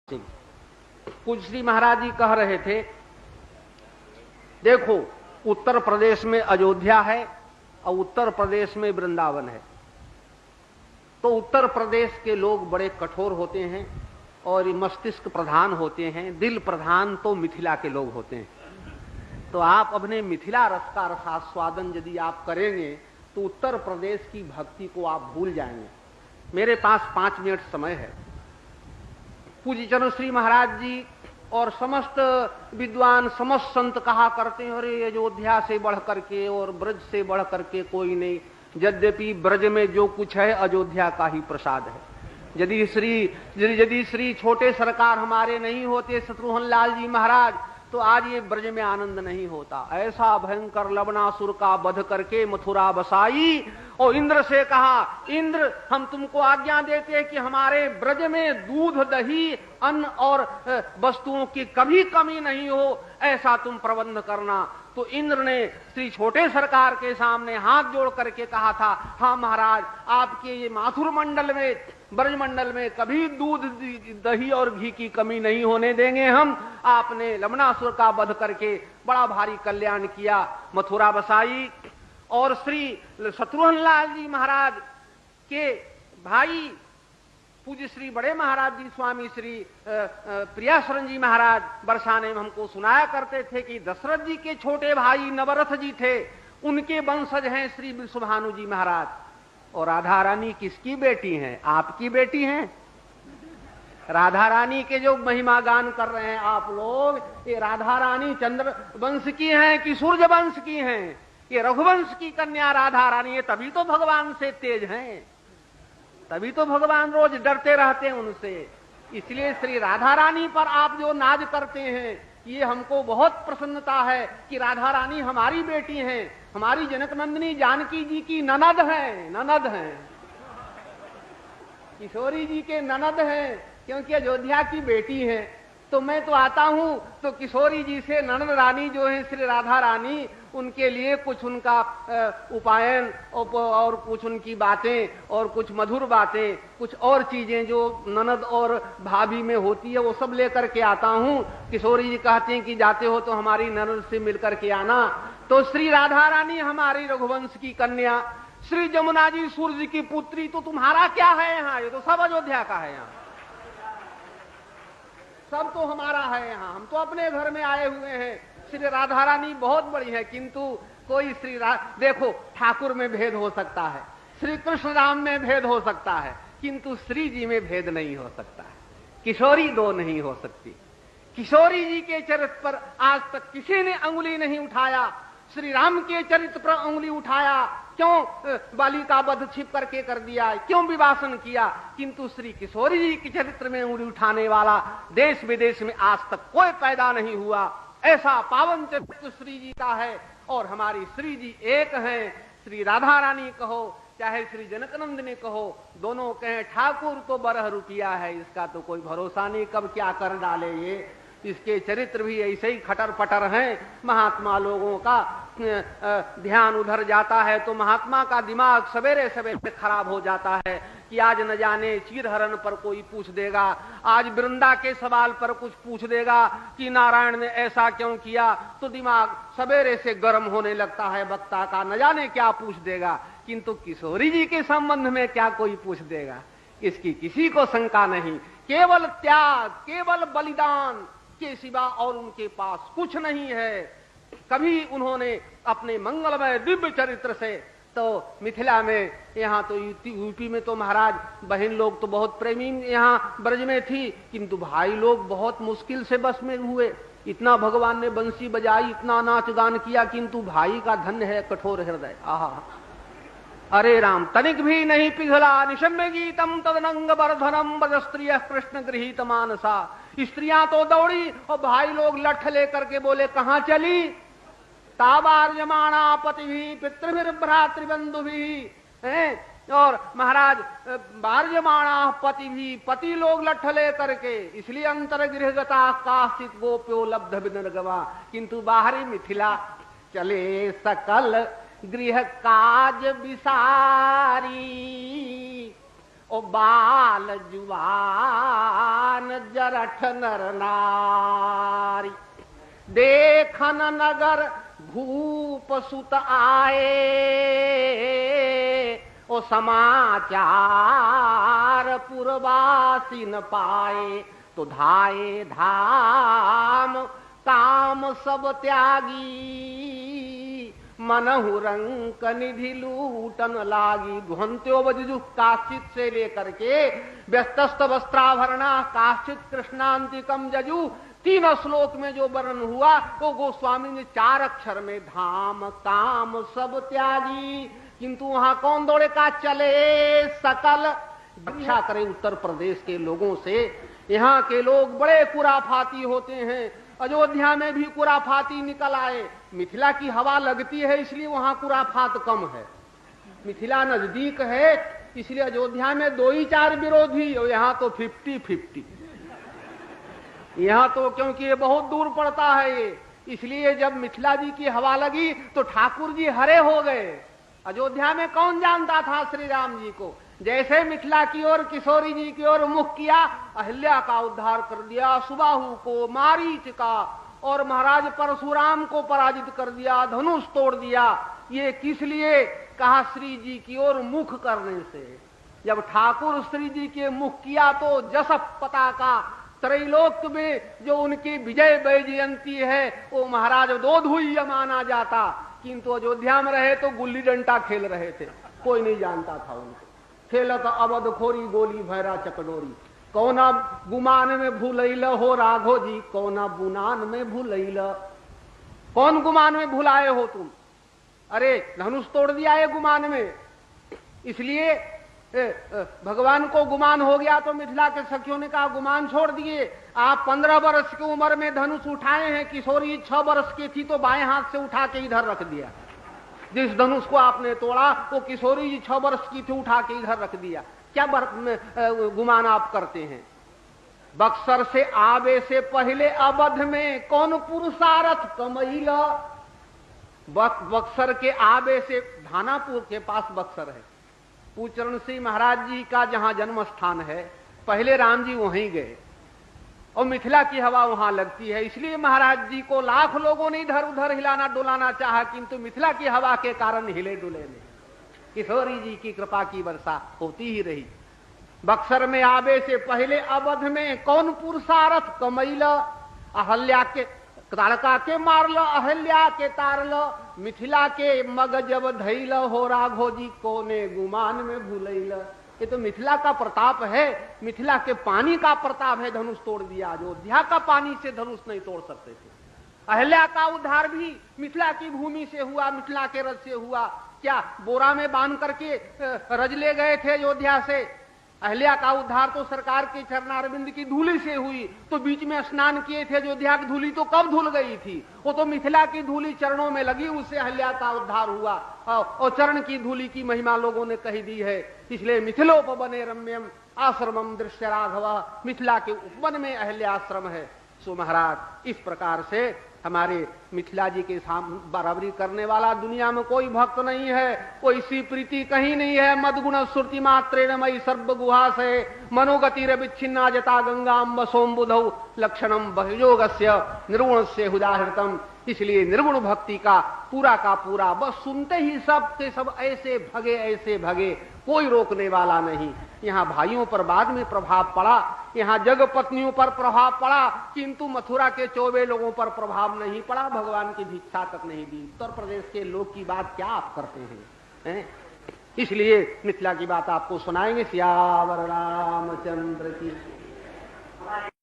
कुछ श्री महाराज जी कह रहे थे, देखो उत्तर प्रदेश में अयोध्या है और उत्तर प्रदेश में वृंदावन है, तो उत्तर प्रदेश के लोग बड़े कठोर होते हैं और मस्तिष्क प्रधान होते हैं, दिल प्रधान तो मिथिला के लोग होते हैं। तो आप अपने मिथिला रस का रसास्वादन यदि आप करेंगे तो उत्तर प्रदेश की भक्ति को आप भूल जाएंगे। मेरे पास 5 मिनट समय है। पूज्य चरण श्री महाराज जी और समस्त विद्वान समस्त संत कहा करते हैं, अरे अयोध्या से बढ़ करके और ब्रज से बढ़ करके कोई नहीं। यद्यपि ब्रज में जो कुछ है अयोध्या का ही प्रसाद है। यदि श्री छोटे सरकार हमारे नहीं होते शत्रुघ्न लाल जी महाराज, तो आज ये ब्रज में आनंद नहीं होता। ऐसा भयंकर लवणासुर का वध करके मथुरा बसाई और इंद्र से कहा, इंद्र हम तुमको आज्ञा देते हैं कि हमारे ब्रज में दूध दही अन्न और वस्तुओं की कभी कमी नहीं हो, ऐसा तुम प्रबंध करना। तो इंद्र ने श्री छोटे सरकार के सामने हाथ जोड़ करके कहा था, हाँ महाराज, आपके ये माथुर मंडल में ब्रज मंडल में कभी दूध दही और घी की कमी नहीं होने देंगे हम। आपने लवणासुर का वध करके बड़ा भारी कल्याण किया, मथुरा बसाई। और श्री शत्रुघ्न लाल जी महाराज के भाई पूज्य श्री बड़े महाराज जी स्वामी श्री प्रियाशरण जी महाराज बरसाने में हमको सुनाया करते थे कि दशरथ जी के छोटे भाई नवरथ जी थे, उनके वंशज हैं श्री विश्वभानु जी महाराज। और राधा रानी किसकी बेटी हैं? आपकी बेटी हैं। राधा रानी के जो महिमा गान कर रहे हैं आप लोग, ये राधा रानी चंद्र वंश की हैं कि सूर्य वंश की हैं? ये रघुवंश की कन्या राधा रानी है, तभी तो भगवान से तेज हैं, तभी तो भगवान रोज डरते रहते हैं उनसे। इसलिए श्री राधा रानी पर आप जो नाज करते हैं, ये हमको बहुत प्रसन्नता है कि राधा रानी हमारी बेटी हैं, हमारी जनक नंदिनी जानकी जी की ननद हैं, किशोरी जी के ननद हैं, क्योंकि अयोध्या की बेटी हैं। तो मैं तो आता हूं तो किशोरी जी से ननद रानी जो है श्री राधा रानी, उनके लिए कुछ उनका उपायन और कुछ उनकी बातें और कुछ मधुर बातें, कुछ और चीजें जो ननद और भाभी में होती है वो सब लेकर के आता हूं। किशोरी जी कहते हैं कि जाते हो तो हमारी ननद से मिलकर के आना। तो श्री राधा रानी हमारी रघुवंश की कन्या, श्री जमुना जी सूर्य की पुत्री, तो तुम्हारा क्या है यहाँ? ये तो सब अयोध्या का है, यहाँ सब तो हमारा है। यहाँ हम तो अपने घर में आए हुए हैं। श्री राधा रानी बहुत बड़ी है, किंतु कोई देखो ठाकुर में भेद हो सकता है, श्री कृष्ण राम में भेद हो सकता है, किंतु श्री जी में भेद नहीं हो सकता है। किशोरी दो नहीं हो सकती। किशोरी जी के चरित्र पर आज तक किसी ने अंगुली नहीं उठाया। श्री राम के चरित्र पर अंगुली उठाया, क्यों बाली का वध छिप करके कर दिया, क्यों विवासन किया, किंतु श्री किशोरी जी के चरित्र में अंगुली उठाने वाला देश विदेश में आज तक कोई पैदा नहीं हुआ। ऐसा पावन चरित्र श्री जी का है और हमारी श्री जी एक हैं। श्री राधा रानी कहो चाहे श्री जनकनंदिनी कहो, दोनों कहें ठाकुर तो 12 रुपया है, इसका तो कोई भरोसा नहीं कब क्या कर डाले ये। इसके चरित्र भी ऐसे ही खटर पटर हैं। महात्मा लोगों का ध्यान उधर जाता है तो महात्मा का दिमाग सवेरे सवेरे खराब हो जाता है कि आज न जाने चीरहरण पर कोई पूछ देगा, आज वृंदा के सवाल पर कुछ पूछ देगा कि नारायण ने ऐसा क्यों किया, तो दिमाग सवेरे से गर्म होने लगता है वक्ता का, न जाने क्या पूछ देगा। किंतु किशोरी जी के संबंध में क्या कोई पूछ देगा, इसकी किसी को शंका नहीं। केवल त्याग, केवल बलिदान के सिवा और उनके पास कुछ नहीं है। कभी उन्होंने अपने मंगलमय दिव्य चरित्र से, तो मिथिला में, यहाँ तो यूपी में तो महाराज बहन लोग तो बहुत प्रेमी यहाँ ब्रज में थी, किंतु भाई लोग बहुत मुश्किल से बस में हुए। इतना भगवान ने बंसी बजाई, इतना नाच गान किया, किंतु भाई का धन्य है कठोर हृदय। आहा, अरे राम, तनिक भी नहीं पिघला निशम्य गीतम तदनंग वर्धनम बद स्त्रिय कृष्ण गृहीत मानसा। स्त्रियां तो दौड़ी और भाई लोग लठ लेकर के बोले कहां चली? ताबार्यमाणा पति भी पितृभिर भ्रातृबंधु भी, और महाराज बार्यमाणा पति भी, पति लोग लठ ले करके, इसलिए अंतर गृहगता काश्चित गोप्यो लब्ध विनर्गवा। किंतु बाहरी मिथिला चले सकल गृह काज विसारी, ओ बाल जुबान जरठ नर नारी, देखन नगर भूप सुत आए, ओ समाचार पुरवासी न पाए, तो धाये धाम काम सब त्यागी, मनहु रंक निधि लूटन लागी। ध्वंत्यो बजु काश्चित से लेकर के व्यस्तस्त वस्त्राभरणा काश्चित कृष्णांतिकम जजु, 3 श्लोक में जो वर्णन हुआ वो गोस्वामी ने 4 अक्षर में धाम काम सब त्यागी। किंतु वहां कौन दौड़े का चले सकल। रक्षा करे उत्तर प्रदेश के लोगों से। यहाँ के लोग बड़े कुराफाती होते हैं, अयोध्या में भी कुराफाती निकल आए। मिथिला की हवा लगती है इसलिए वहां कुराफात कम है, मिथिला नजदीक है इसलिए अयोध्या में 2 ही 4 विरोधी, और यहाँ तो 50-50। यहाँ तो क्योंकि ये बहुत दूर पड़ता है ये, इसलिए जब मिथिला जी की हवा लगी तो ठाकुर जी हरे हो गए। अयोध्या में कौन जानता था श्री राम जी को। जैसे मिथिला की ओर किशोरी जी की ओर मुख किया, अहिल्या का उद्धार कर दिया, सुबाहु को, मारीच का, और महाराज परशुराम को पराजित कर दिया, धनुष तोड़ दिया। ये किस लिए कहा? श्री जी की ओर मुख करने से। जब ठाकुर श्री जी के मुख किया तो जस पताका त्रैलोक में जो उनकी विजय वैजयंती है वो महाराज दोधुई माना जाता। किंतु अयोध्या में रहे तो गुल्ली डंडा खेल रहे थे, कोई नहीं जानता था उनको। खेलत अवध खोरी गोली भैरा चकडोरी, कौना गुमान में भूलैल हो राघो जी, कौना बुनान में भूलैल। कौन गुमान में भुलाए हो तुम? अरे धनुष तोड़ दिया है गुमान में, इसलिए भगवान को गुमान हो गया तो मिथिला के सखियों ने कहा गुमान छोड़ दिए। आप 15 वर्ष की उम्र में धनुष उठाए हैं, किशोरी 6 वर्ष की थी तो बाएं हाथ से उठा के इधर रख दिया। जिस धनुष को आपने तोड़ा वो किशोरी जी 6 वर्ष की थी, उठा के इधर रख दिया। क्या गुमान आप करते हैं? बक्सर से आवे से पहले अवध में कौन पुरुषारथ कमैला। बक्सर के आवे से, धानापुर के पास बक्सर है, पूचरण सिंह महाराज जी का जहां जन्म स्थान है, पहले राम जी वहीं गए और मिथिला की हवा वहां लगती है। इसलिए महाराज जी को लाख लोगों ने इधर उधर हिलाना डुलाना चाहा, किंतु मिथिला की हवा के कारण हिले डुले नहीं। किशोरी जी की कृपा की वर्षा होती ही रही। बक्सर में आवे से पहले अवध में कौन पुरुषारथ कमैला। अहल्या के ताड़का के मारल, अहल्या के तारल, मिथिला के मग जब धैल हो राघो जी, कोने गुमान में भूलैल। ये तो मिथिला का प्रताप है, मिथिला के पानी का प्रताप है। धनुष तोड़ दिया। अयोध्या का पानी से धनुष नहीं तोड़ सकते थे। अहल्या का उद्धार भी मिथिला की भूमि से हुआ, मिथिला के रज से हुआ। क्या बोरा में बांध करके रज ले गए थे अयोध्या से? अहल्या का उद्धार तो सरकार के चरणारविंद की धूली से हुई। तो बीच में स्नान किए थे, अयोध्या की धूली तो कब धुल गई थी? वो तो मिथिला की धूली चरणों में लगी, उससे अहल्या का उद्धार हुआ। और चरण की धूली की महिमा लोगों ने कही दी है। इसलिए मिथिलोपवने रम्यम आश्रमम दृश्य राघव, मिथिला के उपवन में अहल्या आश्रम है। सो महाराज इस प्रकार से हमारे मिथिला जी के बराबरी करने वाला दुनिया में कोई भक्त नहीं है, कोई सी प्रीति कहीं नहीं है। मदगुण श्रुति मात्रेण मई सर्व गुहा से मनोगतिर विच्छिन्ना जता गंगाम सोमबुधौ लक्षणम बहयोगस्य निर्गुणस्य उदाहृतम। इसलिए निर्गुण भक्ति का पूरा बस सुनते ही सब के सब ऐसे भगे, कोई रोकने वाला नहीं। यहाँ भाइयों पर बाद में प्रभाव पड़ा, यहाँ जग पत्नियों पर प्रभाव पड़ा, किंतु मथुरा के 24 लोगों पर प्रभाव नहीं पड़ा। भगवान की भिक्षा तक नहीं दी। उत्तर प्रदेश के लोग की बात क्या आप करते हैं? इसलिए मिथिला की बात आपको सुनाएंगे। सियावर रामचंद्र की।